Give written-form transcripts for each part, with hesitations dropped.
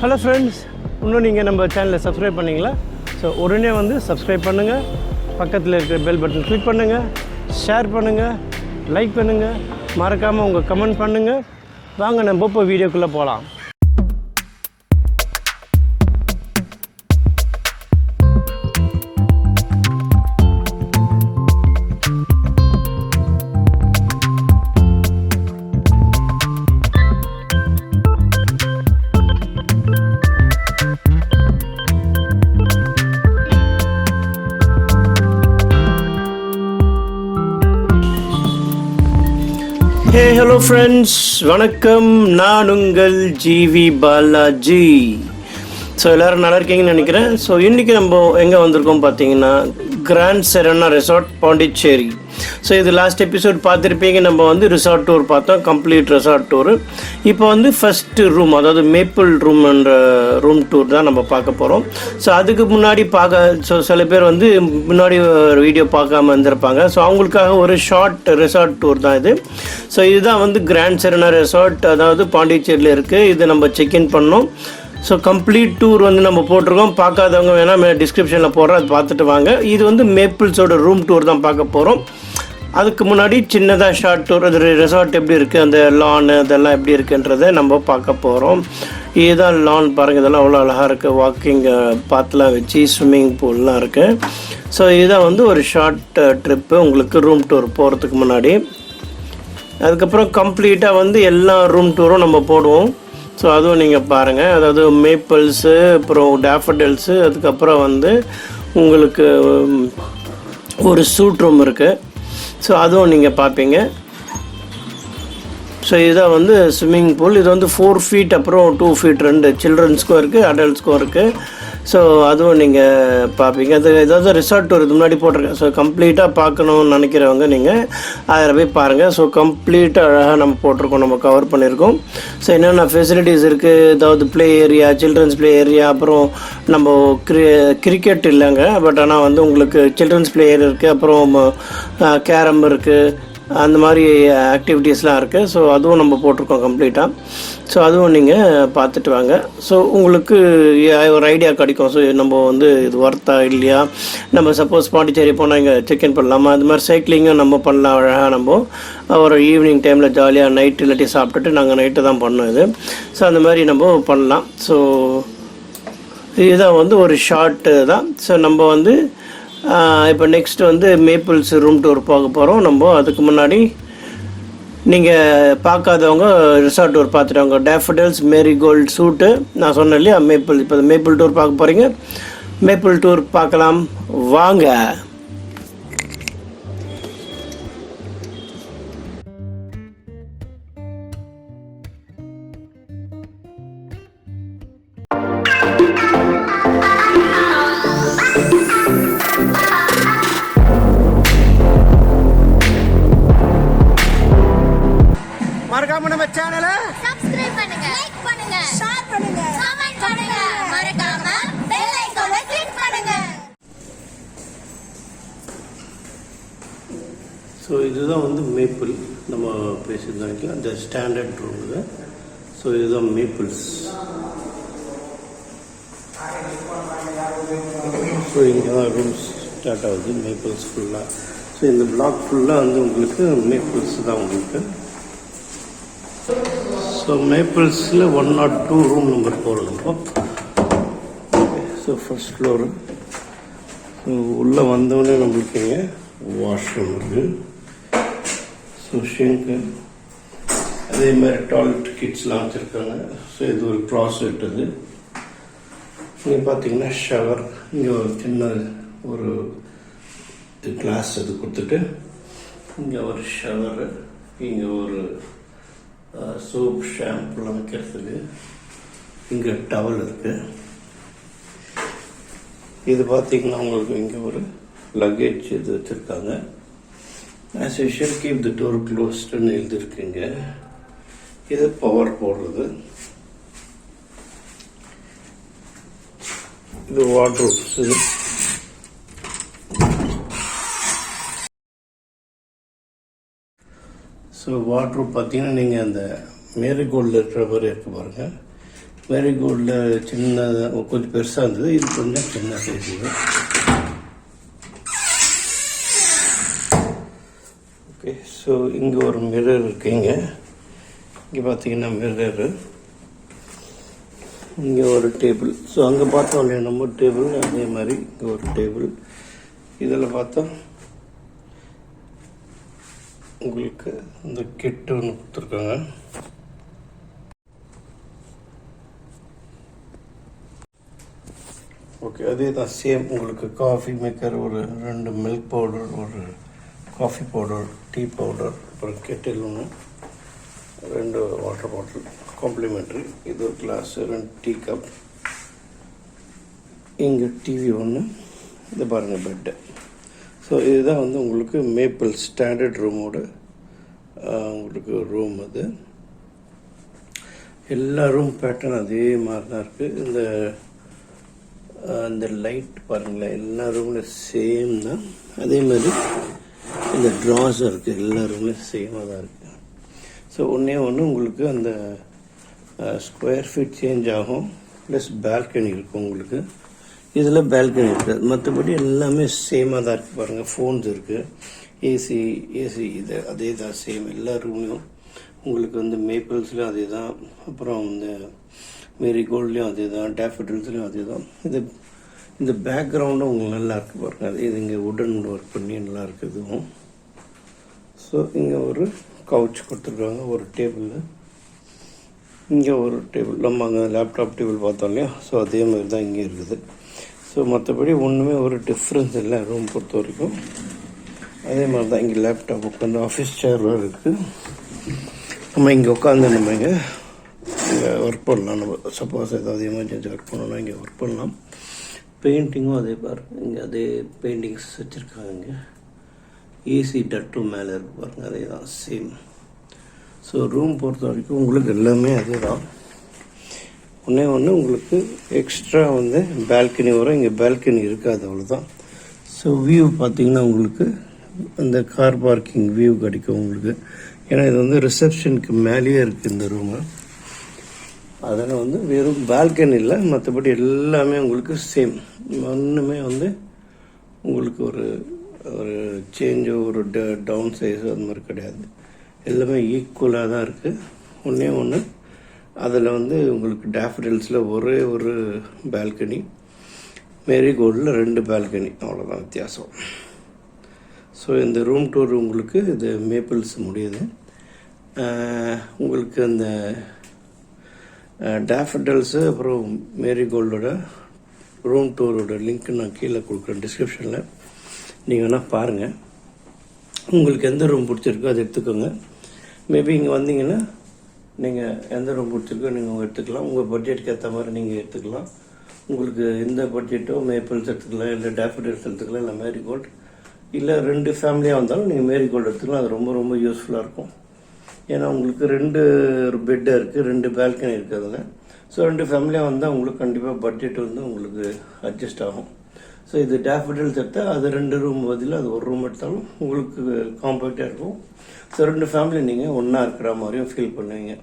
Hello friends, இன்னும் நீங்கள் நம்ம சேனலை சப்ஸ்கிரைப் பண்ணிங்களா? ஸோ உடனே வந்து சப்ஸ்கிரைப் பண்ணுங்கள், பக்கத்தில் இருக்கிற பெல் பட்டன் கிளிக் பண்ணுங்கள், ஷேர் பண்ணுங்கள், லைக் பண்ணுங்கள், மறக்காமல் உங்கள் கமெண்ட் பண்ணுங்கள். வாங்க நம்ம இப்போ வீடியோக்குள்ளே போகலாம். ஹலோ ஃப்ரெண்ட்ஸ், வணக்கம். நான் உங்கள் ஜிவி பாலாஜி. ஸோ எல்லோரும் நல்லா இருக்கீங்கன்னு நினைக்கிறேன். ஸோ இன்றைக்கி நம்ம எங்கே வந்திருக்கோம் பார்த்தீங்கன்னா, கிராண்ட் செரனா ரெசார்ட், பாண்டிச்சேரி. ஸோ இது லாஸ்ட் எபிசோட் பார்த்துருப்பீங்க. நம்ம வந்து ரிசார்ட் டூர் பார்த்தோம், கம்ப்ளீட் ரெசார்ட் டூரு. இப்போ வந்து ஃபஸ்ட்டு ரூம், அதாவது மேப்பிள் ரூம்ன்ற ரூம் டூர் தான் நம்ம பார்க்க போகிறோம். ஸோ அதுக்கு முன்னாடி ஸோ சில பேர் வந்து முன்னாடி வீடியோ பார்க்காம இருந்திருப்பாங்க. ஸோ அவங்களுக்காக ஒரு ஷார்ட் ரெசார்ட் டூர் தான் இது. ஸோ இதுதான் வந்து கிராண்ட் செரனா ரெசார்ட், அதாவது பாண்டிச்சேரியில் இருக்குது. இது நம்ம செக்இன் பண்ணோம். ஸோ கம்ப்ளீட் டூர் வந்து நம்ம போட்டிருக்கோம். பார்க்காதவங்க வேணால் டிஸ்கிரிப்ஷனில் போடுறோம், அது பார்த்துட்டு வாங்க. இது வந்து மேப்பிள்ஸோட ரூம் டூர் தான் பார்க்க போகிறோம். அதுக்கு முன்னாடி சின்னதாக ஷார்ட் டூர், அது ரெசார்ட் எப்படி இருக்குது, அந்த லான் அதெல்லாம் எப்படி இருக்குன்றதை நம்ம பார்க்க போகிறோம். இதுதான் லான் பாருங்கள், இதெல்லாம் அவ்வளோ அழகாக இருக்குது. வாக்கிங் பாத்லாம் வச்சு ஸ்விம்மிங் பூல்லாம் இருக்குது. ஸோ இதுதான் வந்து ஒரு ஷார்ட் ட்ரிப்பு உங்களுக்கு ரூம் டூர் போகிறதுக்கு முன்னாடி. அதுக்கப்புறம் கம்ப்ளீட்டாக வந்து எல்லா ரூம் டூரும் நம்ம போடுவோம். ஸோ அதுவும் நீங்கள் பாருங்கள். அதாவது மேப்பிள்ஸு, அப்புறம் டேஃபடில்ஸு, அதுக்கப்புறம் வந்து உங்களுக்கு ஒரு சூட் ரூம் இருக்குது. ஸோ அதுவும் நீங்கள் பார்ப்பீங்க. ஸோ இதுதான் வந்து ஸ்விம்மிங் பூல். இது வந்து 4 ஃபீட், அப்புறம் 2 ஃபீட், 2 சில்ட்ரன்ஸ்க்கும் இருக்குது, அடல்ட்ஸ்க்கும் இருக்குது. ஸோ அதுவும் நீங்கள் பார்ப்பீங்க. அது ஏதாவது ரிசார்ட் டூர் இது முன்னாடி போட்டிருக்கேன். ஸோ கம்ப்ளீட்டாக பார்க்கணுன்னு நினைக்கிறவங்க நீங்கள் அதில் போய் பாருங்கள். ஸோ கம்ப்ளீட்டாக அழகாக நம்ம போட்டிருக்கோம், நம்ம கவர் பண்ணியிருக்கோம். ஸோ என்னென்ன ஃபெசிலிட்டிஸ் இருக்குது, ஏதாவது play area, children's play area, அப்புறம் நம்ம கிரிக்கெட் இல்லைங்க, பட் ஆனால் வந்து உங்களுக்கு சில்ட்ரன்ஸ் ப்ளே ஏரியா இருக்குது, அப்புறம் கேரம் இருக்குது, அந்த மாதிரி ஆக்டிவிட்டீஸ்லாம் இருக்குது. ஸோ அதுவும் நம்ம போட்டிருக்கோம் கம்ப்ளீட்டாக. ஸோ அதுவும் நீங்கள் பார்த்துட்டு வாங்க. ஸோ உங்களுக்கு ஒரு ஐடியா கிடைக்கும். ஸோ நம்ம வந்து இது ஒர்த்தா இல்லையா, நம்ம சப்போஸ் பாண்டிச்சேரி போனால் இங்கே செக்இன் பண்ணலாமா, அது மாதிரி சைக்கிளிங்கும் நம்ம பண்ணலாம். அழகாக நம்ம ஒரு ஈவினிங் டைமில் ஜாலியாக நைட்டு இல்லாட்டி சாப்பிட்டுட்டு நாங்கள் நைட்டு தான் பண்ணோம் இது. ஸோ அந்த மாதிரி நம்ம பண்ணலாம். ஸோ இதுதான் வந்து ஒரு ஷார்ட்டு தான். ஸோ நம்ம வந்து இப்போ நெக்ஸ்ட் வந்து மேப்பிள்ஸ் ரூம் டூர் போக போகிறோம் நம்ம. அதுக்கு முன்னாடி நீங்கள் பார்க்காதவங்க ரிசார்ட் டூர் பார்த்துட்டவங்க, டேஃபடில்ஸ், மேரிகோல்டு சூட்டு நான் சொன்னேன் இல்லையா, மேப்பிள். இப்போ மேப்பிள் டூர் பார்க்க போகிறீங்க. மேப்பிள் டூர் பார்க்கலாம் வாங்க. மறக்காம நம்ம சேனலை சப்ஸ்கிரைப் பண்ணுங்க, லைக் பண்ணுங்க, ஷேர் பண்ணுங்க, கமெண்ட் பண்ணுங்க, மறக்காம பெல் ஐகானை கிளிக் பண்ணுங்க. ஸோ இதுதான் வந்து மேப்பிள், நம்ம பேசியிருந்தாங்க அந்த ஸ்டாண்டர்ட் ரூம் இது. ஸோ இதுதான் மேப்பிள்ஸ். ஸோ இங்கே தான் ரூம்ஸ் ஸ்டார்ட் ஆகுது, மேப்பிள்ஸ் ஃபுல்லாக. ஸோ இந்த பிளாக் ஃபுல்லாக வந்து உங்களுக்கு மேப்பிள்ஸ் தான் உங்களுக்கு. ஸோ மேப்பிள்ஸில் 102 ரூம் நம்பர் போகிறோம் நம்ம. So first floor. ஸோ உள்ளே வந்தோடனே நம்மளுக்கு இங்கே வாஷ்ரூம் இருக்குது. ஸோ ஷிங்க்கு, அதே மாதிரி டாய்லெட் கிட்ஸ்லாம் வச்சுருக்காங்க. ஸோ இது ஒரு க்ளாசெட். இது இங்கே பார்த்தீங்கன்னா ஷவர். இங்கே ஒரு சின்ன ஒரு கிளாஸ் இது கொடுத்துட்டு இங்கே ஒரு ஷவரு, இங்கே ஒரு சோப் ஷாம்புலாம் வைக்கிறதுக்கு இங்கே டவல் இருக்குது. இது பார்த்திங்கன்னா உங்களுக்கு இங்கே ஒரு லக்கேஜ் இது வச்சுருக்காங்க. As usual keep the door க்ளோஸ்டுன்னு எழுதியிருக்குங்க. இது பவர் போடுறது. இது வார்ட்ரோப்ஸ். இது ஸோ வாட்ரூப் பார்த்தீங்கன்னா நீங்கள் அந்த மேரிகோல்டில் இருக்கிற மாதிரி இருக்க பாருங்கள். மேரிகோல்டில் சின்னதாக கொஞ்சம் பெருசாக இருந்தது, இது கொஞ்சம் சின்ன சைஸ் இது. ஓகே, ஸோ இங்கே ஒரு மிரர் இருக்குங்க. இங்கே பார்த்தீங்கன்னா மிரரு, இங்கே ஒரு டேபிள். ஸோ அங்கே பார்த்தோம் இல்லையா நம்ம டேபிள், அதே மாதிரி இங்கே ஒரு டேபிள். இதில் பார்த்தா உங்களுக்கு இந்த கிட்டு ஒன்று கொடுத்துருக்காங்க. ஓகே, அதே தான் சேம். உங்களுக்கு காஃபி மேக்கர், ஒரு 2 மில்க் பவுடர், ஒரு காஃபி பவுடர், டீ பவுடர், அப்புறம் கெட்டில் ஒன்று, 2 வாட்டர் பாட்டில் காம்ப்ளிமெண்ட்ரி. இது ஒரு கிளாஸ், 2 டீ கப். இங்கே டிவி ஒன்று. இது பாருங்கள் பெட்டு. ஸோ இதுதான் வந்து உங்களுக்கு மேப்பிள் ஸ்டாண்டர்ட் ரூமோட உங்களுக்கு ரூம். அது எல்லா ரூம் பேட்டர்ன் அதே மாதிரி தான் இருக்குது. இந்த லைட் பாருங்களேன், எல்லா ரூம்லையும் சேம் தான். அதே மாதிரி இந்த ட்ராஸ் இருக்குது, எல்லா ரூம்லையும் சேமாக தான் இருக்குது. ஸோ ஒன்றே ஒன்று உங்களுக்கு அந்த ஸ்கொயர் ஃபீட் சேஞ்ச் ஆகும், ப்ளஸ் பால்கனி இருக்கும் உங்களுக்கு. இதில் பால்கனி இருக்குது, மற்றபடி எல்லாமே சேமாக தான் இருக்குது. பாருங்கள், ஃபோன்ஸ் இருக்குது, ஏசி இது அதே தான் சேம். எல்லா ரூம்லையும் உங்களுக்கு வந்து மேப்பிள்ஸ்லையும் அதே தான், அப்புறம் இந்த மேரிகோல்ட்லேயும் அதே தான், டேஃபடில்ஸ்லையும் அதே தான். இந்த பேக்ரவுண்டும் உங்களுக்கு நல்லா இருக்குது பாருங்கள். அது இது இங்கே உடன் ஒர்க் பண்ணி நல்லா இருக்குது இதுவும். ஸோ இங்கே ஒரு கவுச் கொடுத்துருக்காங்க, ஒரு டேபிள். இங்கே ஒரு டேபிள், நம்ம அங்கே லேப்டாப் டேபிள் பார்த்தோம் இல்லையா, ஸோ அதே மாதிரி தான் இங்கே இருக்குது. ஸோ மற்றபடி ஒன்றுமே ஒரு டிஃப்ரென்ஸ் இல்லை ரூம் பொறுத்த வரைக்கும். அதே மாதிரி தான் இங்கே லேப்டாப் உட்காந்து ஆஃபீஸ் சேர் இருக்குது. நம்ம இங்கே உட்காந்து நம்ம இங்கே ஒர்க் பண்ணலாம். நம்ம சப்போஸ் ஏதாவது எமர்ஜென்சி ஒர்க் பண்ணோன்னா இங்கே ஒர்க் பண்ணலாம். பெயிண்டிங்கும் அதே பாருங்கள், இங்கே அதே பெயிண்டிங்ஸ் வச்சுருக்காங்க. இங்கே ஏசி டட்டும் மேலே இருக்குது பாருங்கள், அதே தான் சேம். ஸோ ரூம் பொறுத்த வரைக்கும் உங்களுக்கு எல்லாமே அதே தான். ஒன்றே ஒன்று உங்களுக்கு எக்ஸ்ட்ரா வந்து பால்கனி வரும், இங்கே பால்கனி இருக்காது, அவ்வளோதான். ஸோ வியூ பார்த்திங்கன்னா உங்களுக்கு அந்த கார் பார்க்கிங் வியூ கிடைக்கும் உங்களுக்கு. ஏன்னா இது வந்து ரிசப்ஷனுக்கு மேலேயே இருக்குது இந்த ரூமு. அதில் வந்து வெறும் பால்கனி இல்லை, மற்றபடி எல்லாமே உங்களுக்கு சேம். ஒன்றுமே வந்து உங்களுக்கு ஒரு சேஞ்சோ ஒரு டவுன் சைஸோ அந்த மாதிரி கிடையாது. எல்லாமே ஈக்குவலாக தான் இருக்குது. ஒன்றே ஒன்று அதில் வந்து உங்களுக்கு டேஃபடில்ஸில் ஒரே ஒரு பால்கனி, மேரிகோல்டில் 2 பால்கனி, அவ்வளோதான் வித்தியாசம். ஸோ இந்த ரூம் டூர் உங்களுக்கு இது மேப்பிள்ஸ் முடியுது. உங்களுக்கு அந்த டேஃபடில்ஸு அப்புறம் மேரிகோல்டோட ரூம் டூரோட லிங்க் நான் கீழே கொடுக்குறேன் டிஸ்கிரிப்ஷனில். நீங்கள் வேணால் பாருங்கள், உங்களுக்கு எந்த ரூம் பிடிச்சிருக்கோ அதை எடுத்துக்கோங்க. மேபி இங்கே வந்தீங்கன்னா நீங்கள் எந்த ரூம் பிடிச்சிருக்கோ நீங்கள் எடுத்துக்கலாம். உங்கள் பட்ஜெட்டுக்கு ஏற்ற மாதிரி நீங்கள் எடுத்துக்கலாம். உங்களுக்கு எந்த பட்ஜெட்டோ மேப்பிள்ஸ் எடுத்துக்கலாம், இல்லை டேஃபடில்ஸ் எடுத்துக்கலாம், இல்லை மேரிகோல்டு, இல்லை 2 ஃபேமிலியாக வந்தாலும் நீங்கள் மேரிகோல்டு எடுத்துக்கலாம். அது ரொம்ப ரொம்ப யூஸ்ஃபுல்லாக இருக்கும். ஏன்னா உங்களுக்கு 2 பெட்டு இருக்குது, 2 பால்கனி இருக்குது அதில். ஸோ 2 ஃபேமிலியாக வந்தால் உங்களுக்கு கண்டிப்பாக பட்ஜெட் வந்து உங்களுக்கு அட்ஜஸ்ட் ஆகும். ஸோ இது டேஃபடில்ஸ் எடுத்தால் அது 2 ரூம் பதில் அது ஒரு ரூம் எடுத்தாலும் உங்களுக்கு காம்பேக்டாக இருக்கும். ஸோ 2 ஃபேமிலி நீங்கள் ஒன்றா இருக்கிற மாதிரியும் ஃபீல் பண்ணுவீங்க.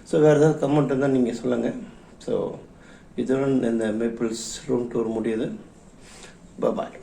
ஸோ வேறு ஏதாவது கமெண்ட் இருந்தால் நீங்கள் சொல்லுங்கள். ஸோ இதுடன் இந்த மேப்பிள்ஸ் ரூம் டூர் முடியுது. பாய்.